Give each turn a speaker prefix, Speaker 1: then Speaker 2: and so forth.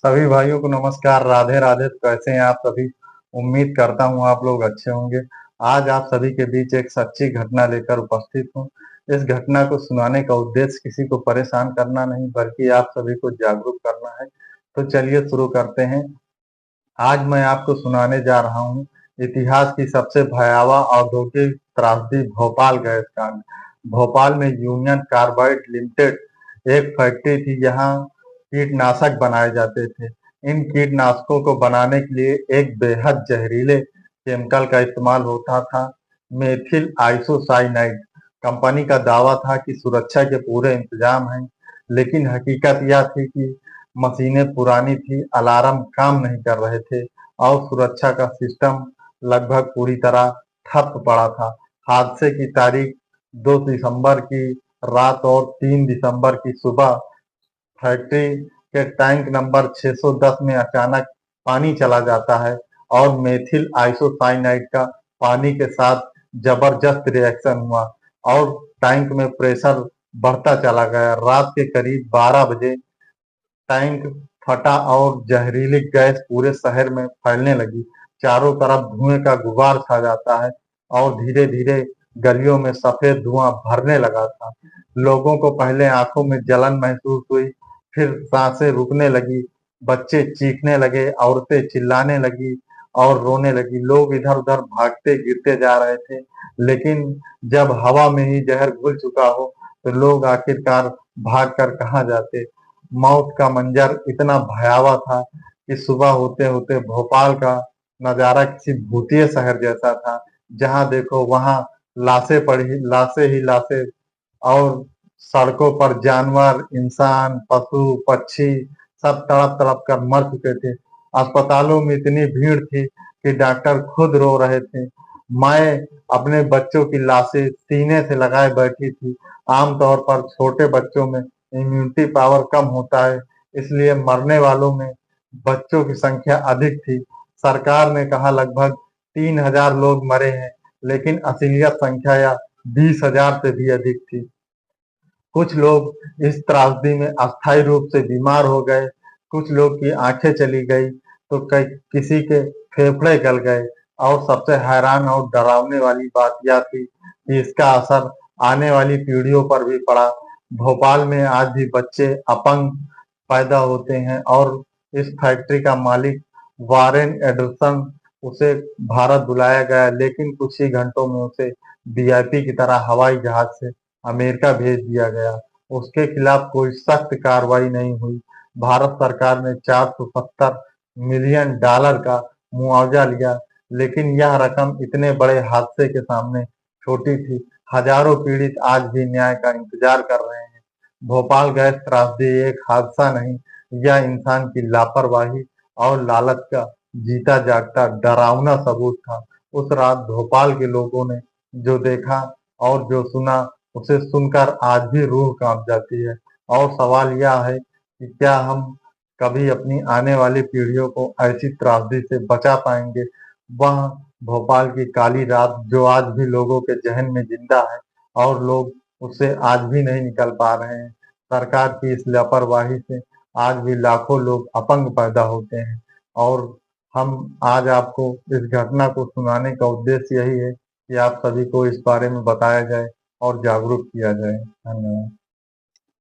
Speaker 1: सभी भाइयों को नमस्कार, राधे राधे। तो कैसे हैं आप सभी? उम्मीद करता हूँ आप लोग अच्छे होंगे। आज आप सभी के बीच एक सच्ची घटना लेकर उपस्थित हूँ। इस घटना को सुनाने का उद्देश्य किसी को परेशान करना नहीं, बल्कि आप सभी को जागरूक करना है। तो चलिए शुरू करते हैं। आज मैं आपको सुनाने जा रहा हूँ इतिहास की सबसे भयावह औद्योगिक त्रासदी, भोपाल गैस कांड। भोपाल में यूनियन कार्बाइड लिमिटेड एक फैक्ट्री थी, जहाँ कीटनाशक बनाए जाते थे। इन कीटनाशकों को बनाने के लिए एक बेहद जहरीले केमिकल का इस्तेमाल होता था, मेथिल आइसोसाइनाइड। कंपनी का दावा था कि सुरक्षा के पूरे इंतजाम हैं, लेकिन हकीकत यह थी कि मशीनें पुरानी थी, अलार्म काम नहीं कर रहे थे और सुरक्षा का सिस्टम लगभग पूरी तरह ठप पड़ा था। हादसे की तारीख 2 दिसंबर की रात और 3 दिसंबर की सुबह फैक्ट्री के टैंक नंबर 610 में अचानक पानी चला जाता है और मेथिल आइसोसाइनाइड का पानी के साथ जबरदस्त रिएक्शन हुआ और टैंक में प्रेशर बढ़ता चला गया। रात के करीब 12 बजे टैंक फटा और जहरीली गैस पूरे शहर में फैलने लगी। चारों तरफ धुएं का गुबार छा जाता है और धीरे-धीरे गलियों में सफेद धुआं भरने लगा था। लोगों को पहले आंखों में जलन महसूस हुई, फिर सांसें रुकने लगी, बच्चे चीखने लगे, औरतें चिल्लाने लगी और रोने लगी। लोग इधर-उधर भागते गिरते जा रहे थे, लेकिन जब हवा में ही जहर घुल चुका हो, तो लोग आखिरकार भागकर कहाँ जाते। मौत का मंजर इतना भयावह था कि सुबह होते-होते भोपाल का नजारा किसी भूतिया शहर जैसा था। जहाँ देखो वहाँ लाशें ही लाशें और सड़कों पर जानवर, इंसान, पशु, पक्षी सब तड़प-तड़प कर मर चुके थे। अस्पतालों में इतनी भीड़ थी कि डॉक्टर खुद रो रहे थे। मैं अपने बच्चों की लाशें सीने से लगाए बैठी थी। आमतौर पर छोटे बच्चों में इम्यूनिटी पावर कम होता है, इसलिए मरने वालों में बच्चों की संख्या अधिक थी। सरकार ने कहा लगभग 3000 लोग मरे हैं, लेकिन असलियत संख्या या 20,000 से भी अधिक थी। कुछ लोग इस त्रासदी में अस्थायी रूप से बीमार हो गए, कुछ लोग की आंखें चली गई, तो कई किसी के फेफड़े गल गए और सबसे हैरान और डरावने वाली बात यह थी कि इसका असर आने वाली पीढ़ियों पर भी पड़ा। भोपाल में आज भी बच्चे अपंग पैदा होते हैं और इस फैक्ट्री का मालिक वारेन एंडरसन, उसे भारत बुलाया गया, लेकिन कुछ ही घंटों में उसे वीआईपी की तरह हवाई जहाज से अमेरिका भेज दिया गया। उसके खिलाफ कोई सख्त कार्रवाई नहीं हुई। भारत सरकार ने 470 मिलियन डॉलर का मुआवजा लिया, लेकिन यह रकम इतने बड़े हादसे के सामने छोटी थी। हजारों पीड़ित आज भी न्याय का इंतजार कर रहे हैं। भोपाल गैस त्रासदी एक हादसा नहीं, यह इंसान की लापरवाही और लालच का जीता जागता डरावना सबूत था। उस रात भोपाल के लोगों ने जो देखा और जो सुना, उसे सुनकर आज भी रूह कांप जाती है। और सवाल यह है कि क्या हम कभी अपनी आने वाली पीढ़ियों को ऐसी त्रासदी से बचा पाएंगे? वह भोपाल की काली रात जो आज भी लोगों के जहन में जिंदा है और लोग उससे आज भी नहीं निकल पा रहे हैं। सरकार की इस लापरवाही से आज भी लाखों लोग अपंग पैदा होते हैं और हम आज आपको इस घटना को सुनाने का उद्देश्य यही है कि आप सभी को इस बारे में बताया जाए और जागरूक किया जाए। धन्यवाद।